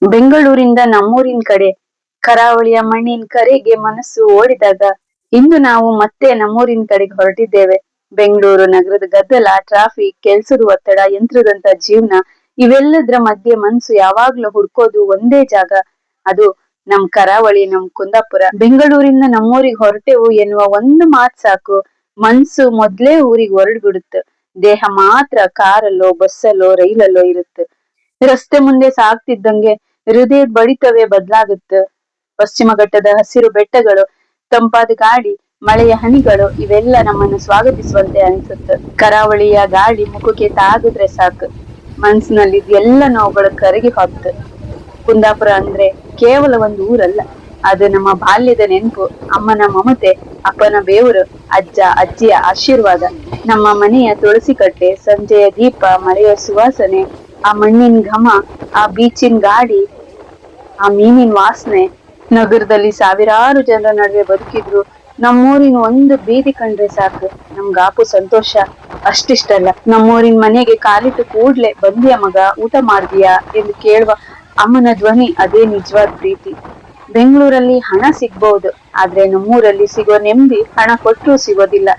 ಬೆಂಗಳೂರಿಂದ ನಮ್ಮೂರಿನ ಕಡೆ ಕರಾವಳಿಯ ಮಣ್ಣಿನ ಕರೆಗೆ ಮನಸ್ಸು ಓಡಿದಾಗ ಇಂದು ನಾವು ಮತ್ತೆ ನಮ್ಮೂರಿನ ಕಡೆಗೆ ಹೊರಟಿದ್ದೇವೆ. ಬೆಂಗಳೂರು ನಗರದ ಗದ್ದಲ, ಟ್ರಾಫಿಕ್, ಕೆಲ್ಸದ ಒತ್ತಡ, ಯಂತ್ರದಂತ ಜೀವನ ಇವೆಲ್ಲದ್ರ ಮಧ್ಯೆ ಮನ್ಸು ಯಾವಾಗ್ಲೂ ಹುಡ್ಕೋದು ಒಂದೇ ಜಾಗ. ಅದು ನಮ್ ಕರಾವಳಿ, ನಮ್ ಕುಂದಾಪುರ. ಬೆಂಗಳೂರಿಂದ ನಮ್ಮೂರಿಗೆ ಹೊರಟೆವು ಎನ್ನುವ ಒಂದು ಮಾತ್ ಸಾಕು, ಮನ್ಸು ಮೊದ್ಲೇ ಊರಿಗೆ ಹೊರಡ್ ಬಿಡುತ್ತೆ. ದೇಹ ಮಾತ್ರ ಕಾರಲ್ಲೋ, ಬಸ್ಸಲ್ಲೋ, ರೈಲಲ್ಲೋ ಇರುತ್ತೆ. ರಸ್ತೆ ಮುಂದೆ ಸಾಗ್ತಿದ್ದಂಗೆ ಹೃದಯದ ಬಡಿತವೇ ಬದ್ಲಾಗುತ್ತೆ. ಪಶ್ಚಿಮ ಘಟ್ಟದ ಹಸಿರು ಬೆಟ್ಟಗಳು, ತಂಪಾದ ಗಾಳಿ, ಮಳೆಯ ಹನಿಗಳು ಇವೆಲ್ಲ ನಮ್ಮನ್ನು ಸ್ವಾಗತಿಸುವಂತೆ ಅನ್ಸುತ್ತೆ. ಕರಾವಳಿಯ ಗಾಳಿ ಮುಖಕ್ಕೆ ತಾಗಿದ್ರೆ ಸಾಕು, ಮನ್ಸಿನಲ್ಲಿ ಎಲ್ಲ ನೋವುಗಳು ಕರಗಿ ಹೋಗ್ತ. ಕುಂದಾಪುರ ಅಂದ್ರೆ ಕೇವಲ ಒಂದು ಊರಲ್ಲ, ಅದು ನಮ್ಮ ಬಾಲ್ಯದ ನೆನಪು, ಅಮ್ಮನ ಮಮತೆ, ಅಪ್ಪನ ಬೇವರು, ಅಜ್ಜ ಅಜ್ಜಿಯ ಆಶೀರ್ವಾದ. ನಮ್ಮ ಮನೆಯ ತುಳಸಿ ಕಟ್ಟೆ, ಸಂಜೆಯ ದೀಪ, ಮಳೆಯ ಸುವಾಸನೆ, ಆ ಮಣ್ಣಿನ ಘಮ, ಆ ಬೀಚಿನ ಗಾಡಿ, ಆ ಮೀನಿನ ವಾಸನೆ. ನಗರದಲ್ಲಿ ಸಾವಿರಾರು ಜನರ ನಡುವೆ ಬದುಕಿದ್ರು ನಮ್ಮೂರಿನ ಒಂದು ಬೀದಿ ಕಂಡ್ರೆ ಸಾಕು, ನಮ್ಗಾಪು ಸಂತೋಷ ಅಷ್ಟಿಷ್ಟಲ್ಲ. ನಮ್ಮೂರಿನ ಮನೆಗೆ ಕಾಲಿಟ್ಟು ಕೂಡ್ಲೆ ಬಂದ್ಯಾ ಮಗ, ಊಟ ಮಾಡ್ದಿಯಾ ಎಂದು ಕೇಳುವ ಅಮ್ಮನ ಧ್ವನಿ, ಅದೇ ನಿಜವಾದ ಪ್ರೀತಿ. ಬೆಂಗಳೂರಲ್ಲಿ ಹಣ ಸಿಗ್ಬಹುದು, ಆದ್ರೆ ನಮ್ಮೂರಲ್ಲಿ ಸಿಗೋ ನೆಮ್ಮದಿ ಹಣ ಕೊಟ್ಟರೂ ಸಿಗೋದಿಲ್ಲ.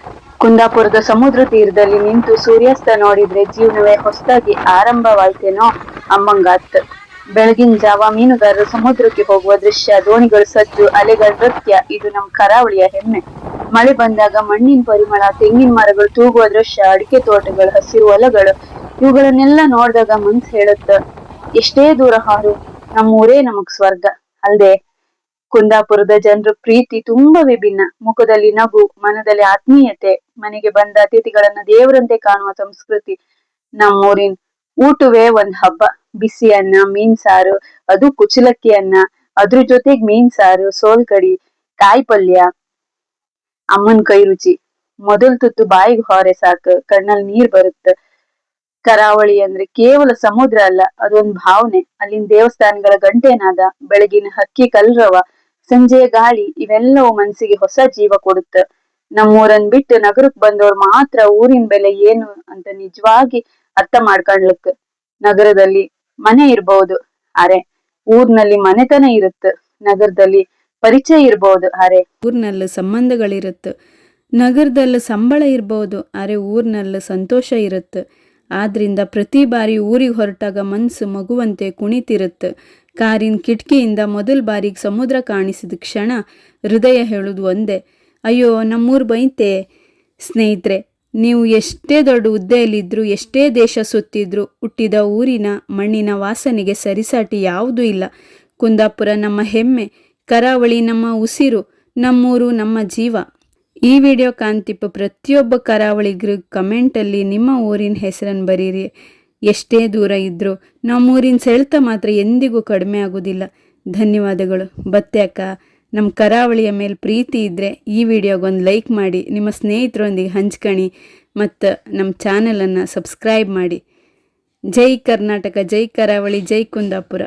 ಕುಂದಾಪುರದ ಸಮುದ್ರ ತೀರದಲ್ಲಿ ನಿಂತು ಸೂರ್ಯಾಸ್ತ ನೋಡಿದ್ರೆ ಜೀವನವೇ ಹೊಸದಾಗಿ ಆರಂಭವಾಯ್ತೇನೋ ಅಮ್ಮಂಗಾತ್. ಬೆಳಗಿನ ಜಾವ ಮೀನುಗಾರರು ಸಮುದ್ರಕ್ಕೆ ಹೋಗುವ ದೃಶ್ಯ, ದೋಣಿಗಳ ಸದ್ದು, ಅಲೆಗಳ ನೃತ್ಯ ಇದು ನಮ್ ಕರಾವಳಿಯ ಹೆಮ್ಮೆ. ಮಳೆ ಬಂದಾಗ ಮಣ್ಣಿನ ಪರಿಮಳ, ತೆಂಗಿನ ಮರಗಳು ತೂಗುವ ದೃಶ್ಯ, ಅಡಿಕೆ ತೋಟಗಳು, ಹಸಿರು ಹೊಲಗಳು ಇವುಗಳನ್ನೆಲ್ಲ ನೋಡಿದಾಗ ಮನ್ಸು ಹೇಳುತ್ತ, ಎಷ್ಟೇ ದೂರ ಹಾರು ನಮ್ಮೂರೇ ನಮಗ್ ಸ್ವರ್ಗ ಅಲ್ದೆ. ಕುಂದಾಪುರದ ಜನರ ಪ್ರೀತಿ ತುಂಬಾ ವಿಭಿನ್ನ. ಮುಖದಲ್ಲಿ ನಗು, ಮನದಲ್ಲಿ ಆತ್ಮೀಯತೆ, ಮನೆಗೆ ಬಂದ ಅತಿಥಿಗಳನ್ನ ದೇವರಂತೆ ಕಾಣುವ ಸಂಸ್ಕೃತಿ. ನಮ್ಮೂರಿನ ಊಟವೇ ಒಂದ್ ಹಬ್ಬ. ಬಿಸಿ ಅನ್ನ, ಮೀನ್ ಸಾರು, ಅದು ಕುಚಲಕ್ಕಿ ಅನ್ನ, ಅದ್ರ ಜೊತೆಗ್ ಮೀನ್ ಸಾರು, ಸೋಲ್ಕಡಿ, ಕಾಯಿ ಪಲ್ಯ, ಅಮ್ಮನ್ ಕೈ ರುಚಿ. ಮೊದಲ್ ತುತ್ತು ಬಾಯಿಗೆ ಹೊರೆ ಸಾಕು, ಕಣ್ಣಲ್ಲಿ ನೀರ್ ಬರುತ್ತೆ. ಕರಾವಳಿ ಅಂದ್ರೆ ಕೇವಲ ಸಮುದ್ರ ಅಲ್ಲ, ಅದೊಂದು ಭಾವನೆ. ಅಲ್ಲಿನ ದೇವಸ್ಥಾನಗಳ ಗಂಟೆನಾದ, ಬೆಳಗಿನ ಹಕ್ಕಿ ಕಲ್ರವ, ಸಂಜೆಯ ಗಾಳಿ ಇವೆಲ್ಲವೂ ಮನ್ಸಿಗೆ ಹೊಸ ಜೀವ ಕೊಡುತ್ತ. ನಮ್ಮೂರನ್ ಬಿಟ್ಟು ನಗರಕ್ ಬಂದವ್ರು ಮಾತ್ರ ಊರಿನ ಬೆಲೆ ಏನು ಅಂತ ನಿಜವಾಗಿ ಅರ್ಥ ಮಾಡ್ಕೊಳ್ಲಿಕ್. ನಗರದಲ್ಲಿ ಮನೆ ಇರ್ಬಹುದು, ಅರೆ ಊರ್ನಲ್ಲಿ ಮನೆತನ ಇರುತ್ತೆ. ನಗರದಲ್ಲಿ ಪರಿಚಯ ಇರ್ಬಹುದು, ಅರೆ ಊರ್ನಲ್ಲಿ ಸಂಬಂಧಗಳಿರುತ್ತೆ. ನಗರದಲ್ಲಿ ಸಂಬಳ ಇರ್ಬೋದು, ಅರೆ ಊರ್ನಲ್ಲಿ ಸಂತೋಷ ಇರುತ್ತೆ. ಆದ್ರಿಂದ ಪ್ರತಿ ಬಾರಿ ಊರಿಗೆ ಹೊರಟಾಗ ಮನ್ಸು ಮಗುವಂತೆ ಕುಣಿತಿರುತ್ತೆ. ಕಾರಿನ ಕಿಟಕಿಯಿಂದ ಮೊದಲ ಬಾರಿಗೆ ಸಮುದ್ರ ಕಾಣಿಸಿದ ಕ್ಷಣ ಹೃದಯ ಹೇಳುವುದು ಒಂದೇ, ಅಯ್ಯೋ ನಮ್ಮೂರು ಬೈತೆ. ಸ್ನೇಹಿತರೆ, ನೀವು ಎಷ್ಟೇ ದೊಡ್ಡ ಹುದ್ದೆಯಲ್ಲಿದ್ದರೂ, ಎಷ್ಟೇ ದೇಶ ಸುತ್ತಿದ್ರೂ, ಹುಟ್ಟಿದ ಊರಿನ ಮಣ್ಣಿನ ವಾಸನೆಗೆ ಸರಿಸಾಟಿ ಯಾವುದೂ ಇಲ್ಲ. ಕುಂದಾಪುರ ನಮ್ಮ ಹೆಮ್ಮೆ, ಕರಾವಳಿ ನಮ್ಮ ಉಸಿರು, ನಮ್ಮೂರು ನಮ್ಮ ಜೀವ. ಈ ವಿಡಿಯೋ ಕಾಂತಿಪ್ಪ ಪ್ರತಿಯೊಬ್ಬ ಕರಾವಳಿಗರು ಕಮೆಂಟಲ್ಲಿ ನಿಮ್ಮ ಊರಿನ ಹೆಸರನ್ನು ಬರೀರಿ. ಎಷ್ಟೇ ದೂರ ಇದ್ದರೂ ನಮ್ಮೂರಿನ ಸೆಳೆತ ಮಾತ್ರ ಎಂದಿಗೂ ಕಡಿಮೆ ಆಗೋದಿಲ್ಲ. ಧನ್ಯವಾದಗಳು. ಬತ್ತೆ ಅಕ್ಕ, ನಮ್ಮ ಕರಾವಳಿಯ ಮೇಲೆ ಪ್ರೀತಿ ಇದ್ದರೆ ಈ ವಿಡಿಯೋಗೊಂದು ಲೈಕ್ ಮಾಡಿ, ನಿಮ್ಮ ಸ್ನೇಹಿತರೊಂದಿಗೆ ಹಂಚ್ಕಣಿ ಮತ್ತು ನಮ್ಮ ಚಾನಲನ್ನು ಸಬ್ಸ್ಕ್ರೈಬ್ ಮಾಡಿ. ಜೈ ಕರ್ನಾಟಕ, ಜೈ ಕರಾವಳಿ, ಜೈ ಕುಂದಾಪುರ.